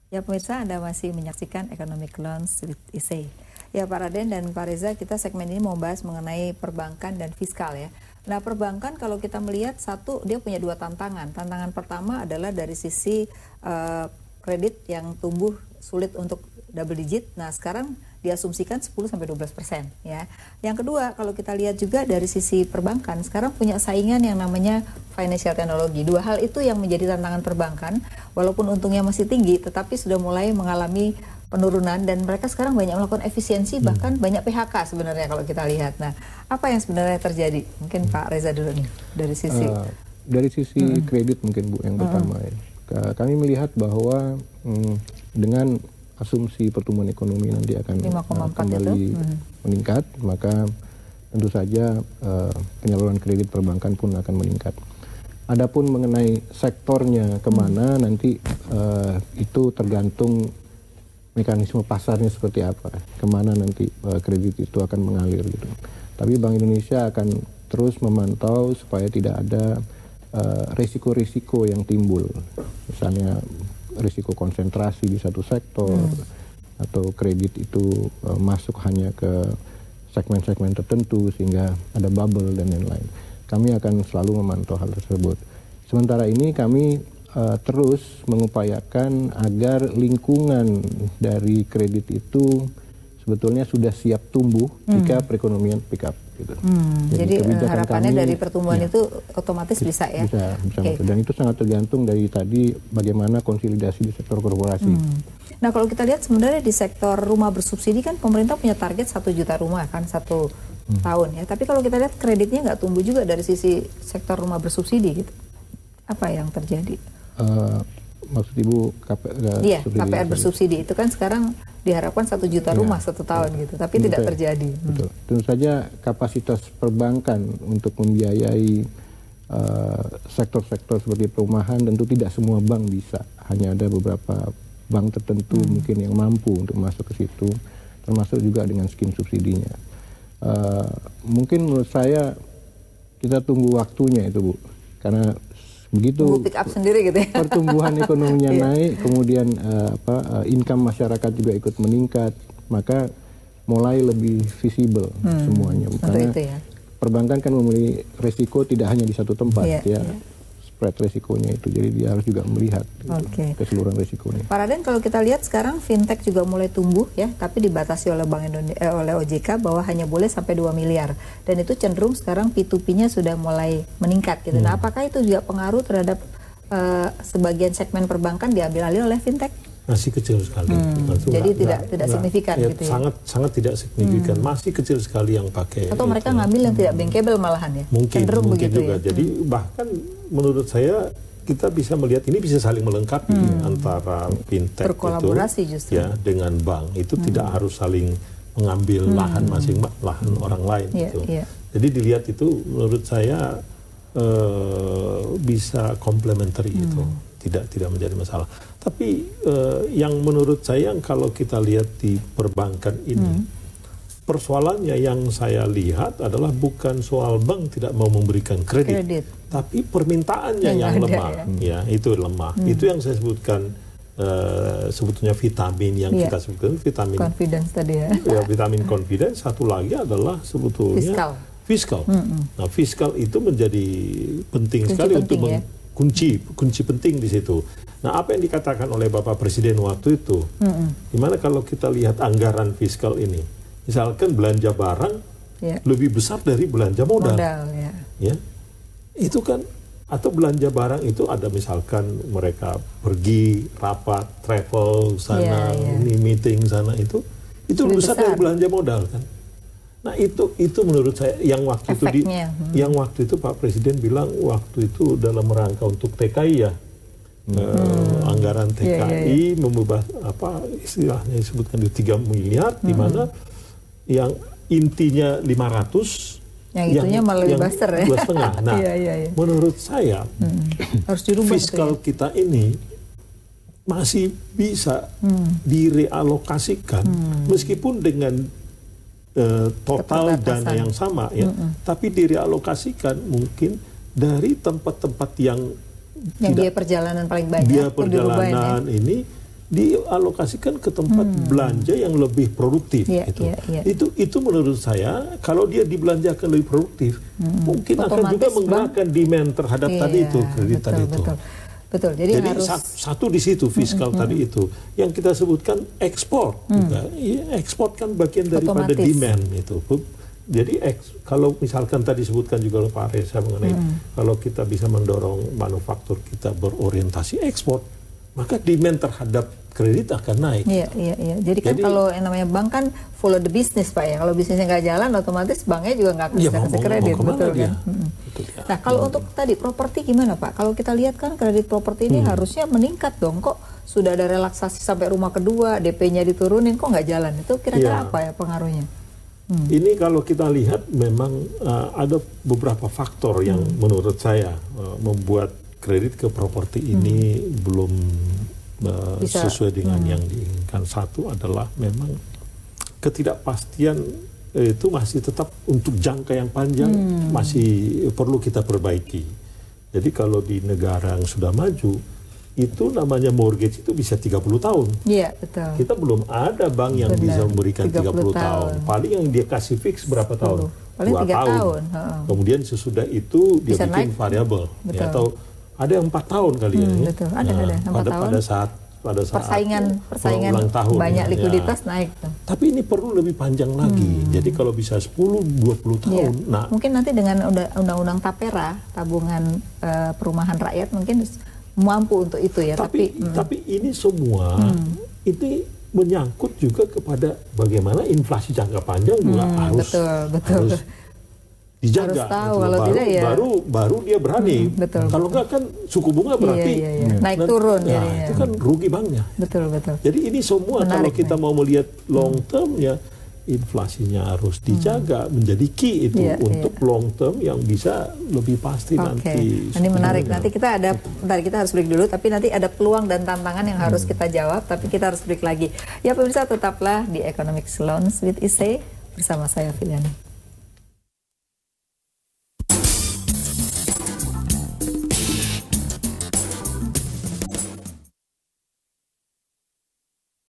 Ya pemirsa, Anda masih menyaksikan Economic Loans with ISEI. Ya Pak Raden dan Pak Reza, kita segmen ini mau bahas mengenai perbankan dan fiskal ya. Nah perbankan kalau kita melihat satu, dia punya dua tantangan. Tantangan pertama adalah dari sisi kredit yang tumbuh sulit untuk double digit. Nah sekarang diasumsikan 10-12% ya. Yang kedua, kalau kita lihat juga dari sisi perbankan, sekarang punya saingan yang namanya financial technology. Dua hal itu yang menjadi tantangan perbankan, walaupun untungnya masih tinggi, tetapi sudah mulai mengalami penurunan dan mereka sekarang banyak melakukan efisiensi, bahkan banyak PHK sebenarnya kalau kita lihat. Nah, apa yang sebenarnya terjadi? Mungkin Pak Reza dulu nih, dari sisi kredit mungkin Bu yang pertama ya. Kami melihat bahwa dengan asumsi pertumbuhan ekonomi nanti akan kembali meningkat, maka tentu saja penyaluran kredit perbankan pun akan meningkat. Adapun mengenai sektornya kemana nanti itu tergantung mekanisme pasarnya seperti apa, kemana nanti kredit itu akan mengalir gitu. Tapi Bank Indonesia akan terus memantau supaya tidak ada risiko-risiko yang timbul, misalnya risiko konsentrasi di satu sektor atau kredit itu masuk hanya ke segmen-segmen tertentu sehingga ada bubble dan lain-lain. Kami akan selalu memantau hal tersebut. Sementara ini kami terus mengupayakan agar lingkungan dari kredit itu sebetulnya sudah siap tumbuh jika perekonomian pick up. Gitu. Jadi harapannya dari pertumbuhan itu otomatis bisa ya? Bisa okay. Dan itu sangat tergantung dari tadi bagaimana konsolidasi di sektor korporasi. Nah kalau kita lihat sebenarnya di sektor rumah bersubsidi kan pemerintah punya target 1 juta rumah kan satu tahun ya. Tapi kalau kita lihat kreditnya nggak tumbuh juga dari sisi sektor rumah bersubsidi gitu. Apa yang terjadi? Maksud Ibu KPR bersubsidi itu kan sekarang diharapkan 1 juta rumah satu tahun gitu, tapi tidak terjadi. Betul. Tentu saja kapasitas perbankan untuk membiayai sektor-sektor seperti perumahan tentu tidak semua bank bisa. Hanya ada beberapa bank tertentu mungkin yang mampu untuk masuk ke situ, termasuk juga dengan skim subsidinya. Mungkin menurut saya kita tunggu waktunya itu Bu, karena begitu pick up sendiri gitu ya. Pertumbuhan ekonominya naik, kemudian income masyarakat juga ikut meningkat, maka mulai lebih visible semuanya. Karena perbankan kan memiliki resiko tidak hanya di satu tempat spread resikonya itu, jadi dia harus juga melihat keseluruhan resikonya. Pak Raden, kalau kita lihat sekarang fintech juga mulai tumbuh ya, tapi dibatasi oleh Bank Indonesia, oleh OJK bahwa hanya boleh sampai 2 miliar dan itu cenderung sekarang P2P-nya sudah mulai meningkat gitu. Nah, apakah itu juga pengaruh terhadap sebagian segmen perbankan diambil alih oleh fintech? Masih kecil sekali. Jadi tidak signifikan ya, gitu ya? Sangat tidak signifikan. Masih kecil sekali yang pakai. Atau mereka ngambil yang tidak bankable malahan ya? Mungkin juga. Ya? Jadi bahkan menurut saya kita bisa melihat ini bisa saling melengkapi antara fintech berkolaborasi itu justru ya dengan bank. Itu tidak harus saling mengambil lahan lahan orang lain gitu. Jadi dilihat itu menurut saya bisa komplementari itu. Tidak menjadi masalah. Tapi yang menurut saya kalau kita lihat di perbankan ini, persoalannya yang saya lihat adalah bukan soal bank tidak mau memberikan kredit. Tapi permintaannya yang lemah. Ya, itu lemah. Itu yang saya sebutkan sebetulnya vitamin yang kita sebutkan vitamin confidence tadi ya. Ya, vitamin confidence. Satu lagi adalah sebetulnya fiskal. Nah, fiskal itu menjadi penting sekali untuk kunci penting di situ. Nah, apa yang dikatakan oleh Bapak Presiden waktu itu, dimana kalau kita lihat anggaran fiskal ini, misalkan belanja barang lebih besar dari belanja modal, ya, itu kan, atau belanja barang itu ada misalkan mereka pergi rapat, travel sana, meeting sana itu lebih besar dari belanja modal kan. Nah itu menurut saya yang waktu efeknya. Yang waktu itu Pak Presiden bilang waktu itu dalam rangka untuk TKI ya, anggaran TKI membebas apa istilahnya disebutkan di 3 miliar, di mana yang intinya 500, yang itunya malah lebih besar ya. 2,5. Nah, menurut saya harus dirubah fiskal kita ini masih bisa direalokasikan meskipun dengan total dana yang sama ya, tapi direalokasikan mungkin dari tempat-tempat yang biaya perjalanan paling banyak, biaya perjalanan ini dialokasikan ke tempat belanja yang lebih produktif. Itu menurut saya kalau dia dibelanjakan lebih produktif, mungkin akan juga menggerakkan demand terhadap tadi itu kredit tadi itu. Betul. Jadi harus satu di situ fiskal tadi itu yang kita sebutkan ekspor juga. Ekspor kan bagian daripada demand itu. Jadi kalau misalkan tadi sebutkan juga oleh Pak Reza mengenai kalau kita bisa mendorong manufaktur kita berorientasi ekspor, maka demand terhadap kredit akan naik. Iya. Jadi kan kalau yang namanya bank kan follow the business, Pak ya. Kalau bisnisnya nggak jalan, otomatis banknya juga nggak akan bisa kasih kredit, betul kan? Nah, kalau untuk tadi properti gimana, Pak? Kalau kita lihat kan kredit properti ini harusnya meningkat dong. Kok sudah ada relaksasi sampai rumah kedua, DP-nya diturunin, kok nggak jalan? Itu kira-kira apa ya pengaruhnya? Ini kalau kita lihat memang ada beberapa faktor yang menurut saya membuat kredit ke properti ini belum sesuai dengan yang diinginkan. Satu adalah memang ketidakpastian itu masih tetap untuk jangka yang panjang masih perlu kita perbaiki. Jadi kalau di negara yang sudah maju itu namanya mortgage itu bisa 30 tahun. Iya, betul. Kita belum ada bank yang bisa memberikan 30 tahun. Paling yang dia kasih fix berapa tahun? Paling 2 tahun. Kemudian sesudah itu dia bisa bikin variabel. Ya, atau ada yang 4 tahun kali ya. Betul. Ada 4 tahun. Pada saat persaingan ulang tahun, banyak likuiditas naik. Tapi ini perlu lebih panjang lagi. Jadi kalau bisa 10-20 tahun. Nah, mungkin nanti dengan undang-undang Tapera, tabungan perumahan rakyat mungkin mampu untuk itu ya. Tapi ini semua ini menyangkut juga kepada bagaimana inflasi jangka panjang juga harus dijaga. Harus tahu, kalau tidak ya baru dia berani. Kalau enggak kan suku bunga berarti naik turun. Itu kan rugi banknya. Betul. Jadi ini semua kalau kita mau melihat long term ya, inflasinya harus dijaga menjadi key itu untuk long term yang bisa lebih pasti nanti. Ini menarik. Nanti kita harus break dulu, tapi nanti ada peluang dan tantangan yang harus kita jawab, tapi kita harus break lagi. Ya pemirsa, tetaplah di Economics Lounge with ISE bersama saya Filiani.